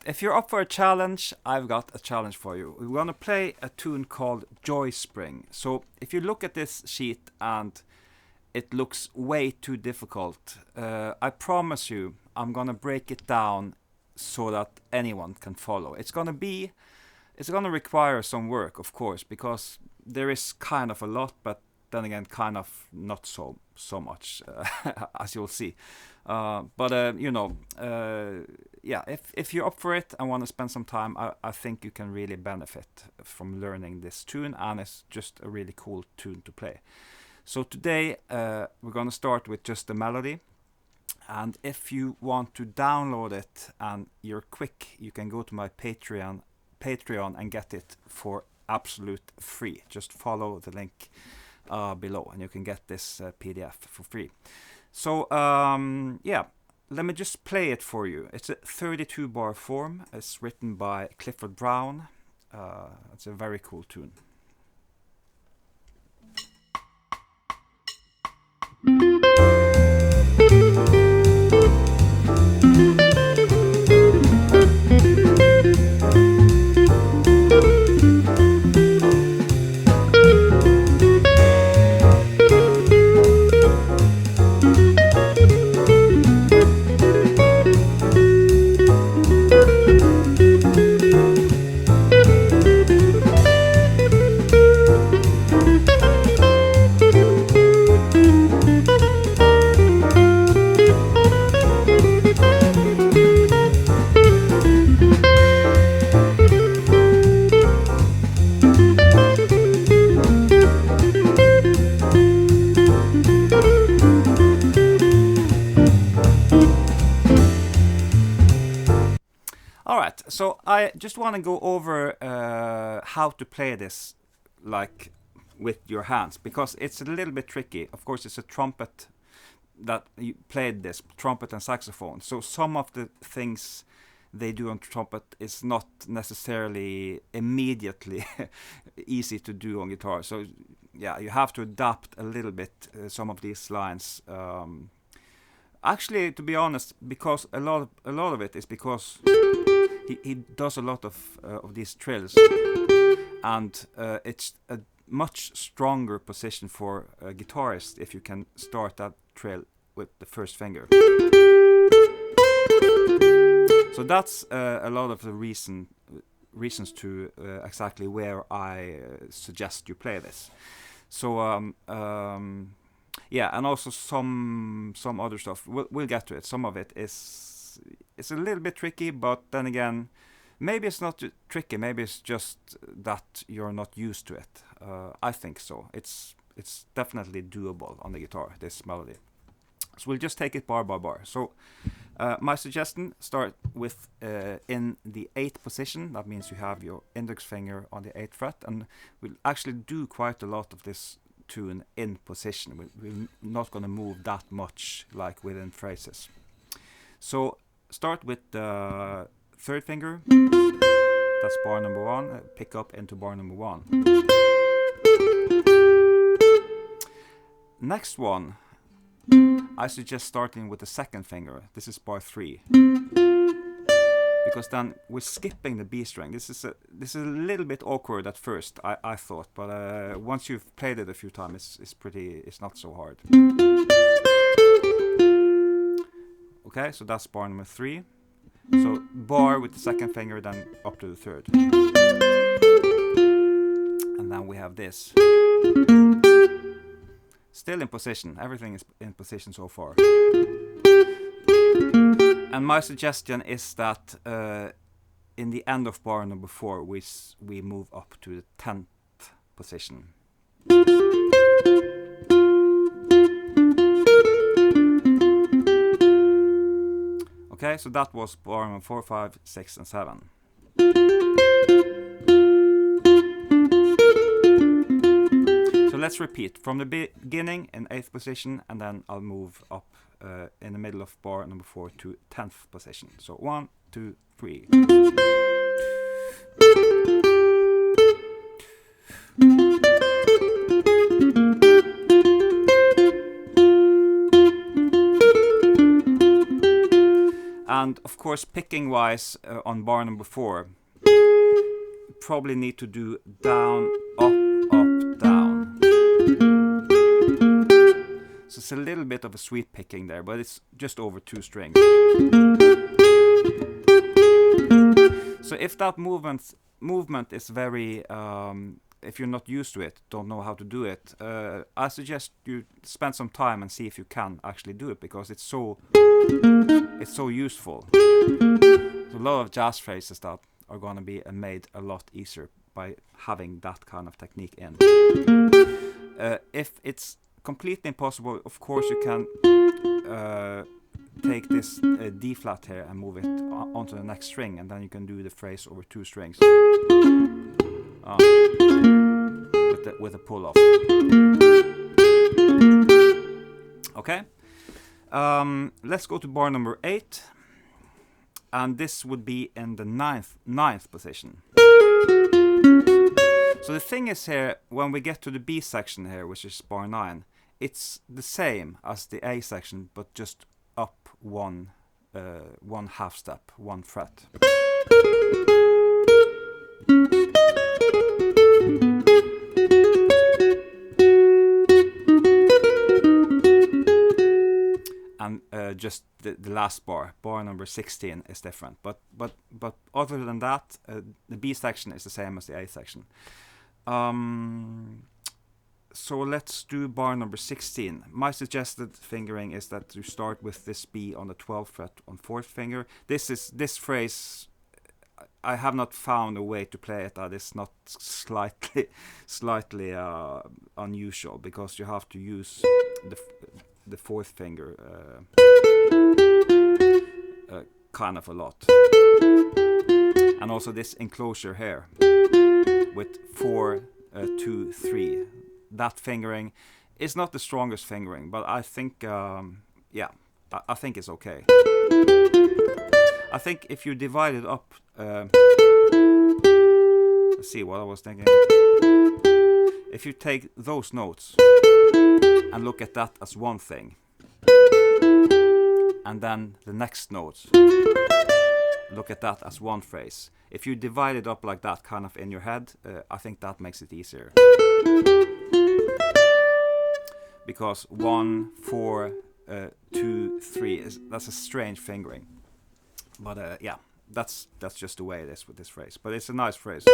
if you're up for a challenge, I've got a challenge for you. We're going to play a tune called Joy Spring. So if you look at this sheet and it looks way too difficult, I promise you I'm going to break it down so that anyone can follow. It's going to require some work, of course, because there is kind of a lot, but then again, kind of not so much, as you'll see. Yeah, if you're up for it and want to spend some time, I think you can really benefit from learning this tune, and it's just a really cool tune to play. So today we're going to start with just the melody, and if you want to download it and you're quick, you can go to my Patreon and get it for absolute free. Just follow the link below and you can get this PDF for free. So yeah, let me just play it for you. It's a 32 bar form. It's written by Clifford Brown. It's a very cool tune. Alright, so I just want to go over how to play this like with your hands, because it's a little bit tricky. Of course, it's a trumpet that you played this, trumpet and saxophone. So some of the things they do on trumpet is not necessarily immediately easy to do on guitar. So yeah, you have to adapt a little bit some of these lines. Actually, to be honest, because a lot of it is because he does a lot of these trills, and it's a much stronger position for a guitarist if you can start that trill with the first finger. So that's a lot of the reasons to exactly where I suggest you play this. So yeah, and also some other stuff. We'll get to it. Some of it it's a little bit tricky, but then again, maybe it's not tricky. Maybe it's just that you're not used to it. I think so. It's definitely doable on the guitar, this melody. So we'll just take it bar by bar. So my suggestion, start with in the 8th position. That means you have your index finger on the 8th fret, and we'll actually do quite a lot of this tune in position. We're not going to move that much like within phrases. So start with the 3rd finger. That's bar number 1. Pick up into bar number 1. Next one, I suggest starting with the 2nd finger. This is bar 3. Because then we're skipping the B string. This is a little bit awkward at first, I thought, but once you've played it a few times, it's not so hard. Okay, so that's bar number 3. So bar with the 2nd finger, then up to the 3rd, and then we have this. Still in position. Everything is in position so far. And my suggestion is that in the end of bar number 4, we move up to the 10th position. Okay, so that was bar number 4, 5, 6, and 7. So let's repeat from the beginning in 8th position, and then I'll move up in the middle of bar number 4 to 10th position. So 1, 2, 3. And of course, picking wise on bar number 4, probably need to do down, up, up, down. So it's a little bit of a sweep picking there, but it's just over 2 strings. So if that movement is very, if you're not used to it, don't know how to do it, I suggest you spend some time and see if you can actually do it, because it's so useful. There's a lot of jazz phrases that are going to be made a lot easier by having that kind of technique in. If it's completely impossible, of course you can take this D flat here and move it onto the next string, and then you can do the phrase over 2 strings with a pull off. Okay, let's go to bar number 8, and this would be in the ninth position. So the thing is here, when we get to the B section here, which is bar 9, it's the same as the A section, but just up one half step, 1 fret. And just the last bar number 16, is different. But other than that, the B section is the same as the A section. So let's do bar number 16. My suggested fingering is that you start with this B on the 12th fret on 4th finger. This phrase, I have not found a way to play it that is not slightly unusual, because you have to use the 4th finger kind of a lot. And also this enclosure here with 4, 2, 3. That fingering is not the strongest fingering, but I think, yeah, I think it's okay. I think if you divide it up, let's see what I was thinking. If you take those notes and look at that as one thing, and then the next notes, look at that as one phrase. If you divide it up like that, kind of in your head, I think that makes it easier. Because 1, 4, 2, 3 that's a strange fingering. But yeah, that's just the way it is with this phrase. But it's a nice phrase.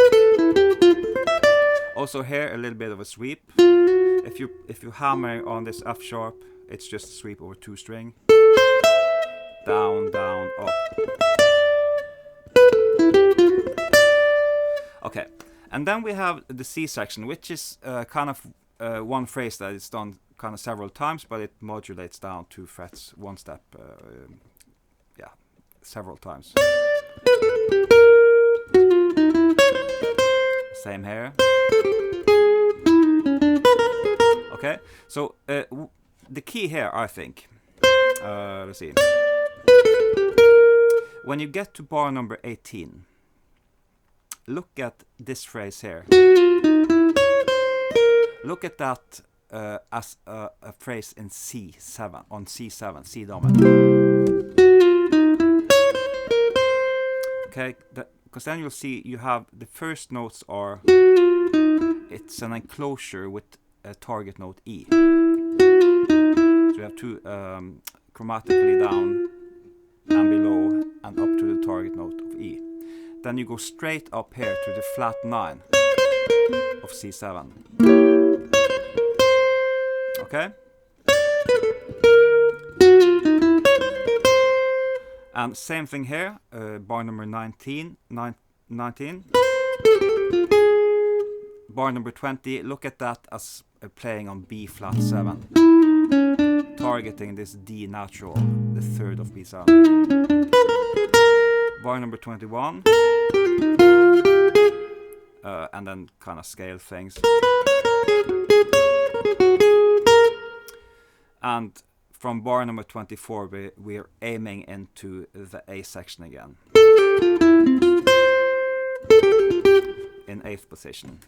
Also here, a little bit of a sweep. If you hammer on this F sharp, it's just a sweep over 2 string. Down, down, up. Okay, and then we have the C section, which is kind of one phrase that is done kind of several times, but it modulates down 2 frets, 1 step, yeah, several times. Same here. Okay, so the key here, I think, let's see. When you get to bar number 18, look at this phrase here. Look at that as a phrase in C7, on C7, C dominant. Okay, because then you'll see you have the first notes are, it's an enclosure with a target note E. So you have 2 chromatically down and below and up to the target note of E. Then you go straight up here to the flat 9 of C7. Okay? And same thing here, bar number 19. Bar number 20, look at that as playing on B flat 7. Targeting this D natural, the 3rd of B7. Bar number 21. And then kind of scale things. And from bar number 24, we're aiming into the A section again. In 8th position.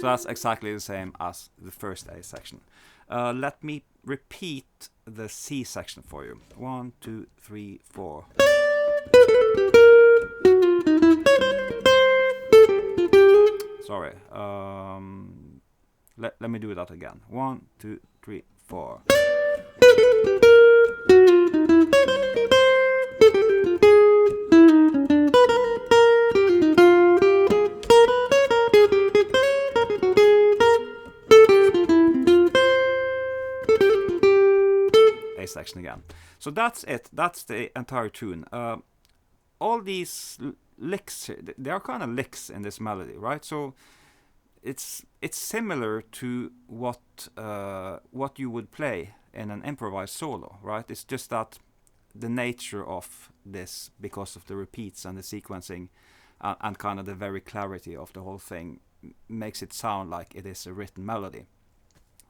that's exactly the same as the first A section. Let me repeat the C section for you. 1, 2, 3, 4. Sorry. Let me do that again. 1, 2, 3, 4. A section again. So that's it. That's the entire tune. All these licks, they are kind of licks in this melody, right? So it's similar to what you would play in an improvised solo, right? It's just that the nature of this, because of the repeats and the sequencing and kind of the very clarity of the whole thing, makes it sound like it is a written melody.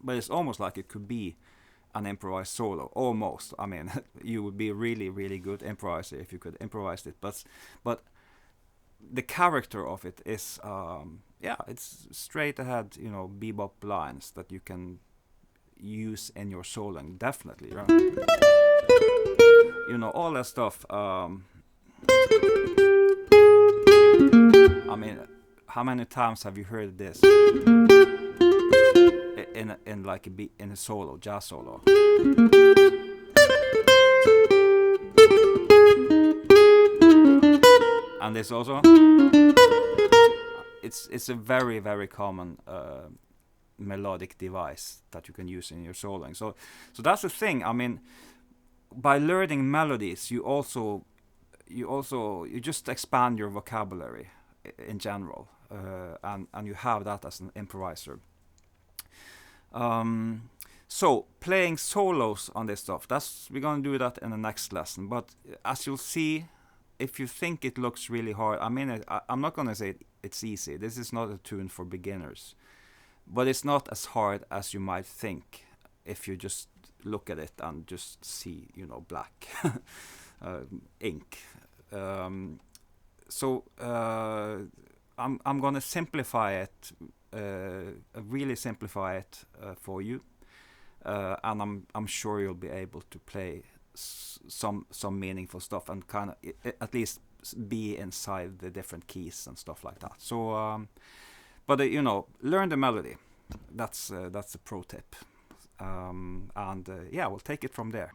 But it's almost like it could be an improvised solo, almost. I mean, you would be a really, really good improviser if you could improvise it. But the character of it is, it's straight ahead, bebop lines that you can use in your soloing, definitely. Right? All that stuff. I mean, how many times have you heard this in like in a solo, jazz solo? And this also, it's a very, very common melodic device that you can use in your soloing. So that's the thing. I mean, by learning melodies, you just expand your vocabulary in general, and you have that as an improviser. So playing solos on this stuff, we're gonna do that in the next lesson. But as you'll see, if you think it looks really hard, I mean, I'm not gonna say it's easy. This is not a tune for beginners, but it's not as hard as you might think if you just look at it and just see, black ink. So I'm gonna simplify it, really simplify it for you, and I'm sure you'll be able to play some meaningful stuff and kind of at least be inside the different keys and stuff like that. So, but learn the melody. That's a pro tip. We'll take it from there.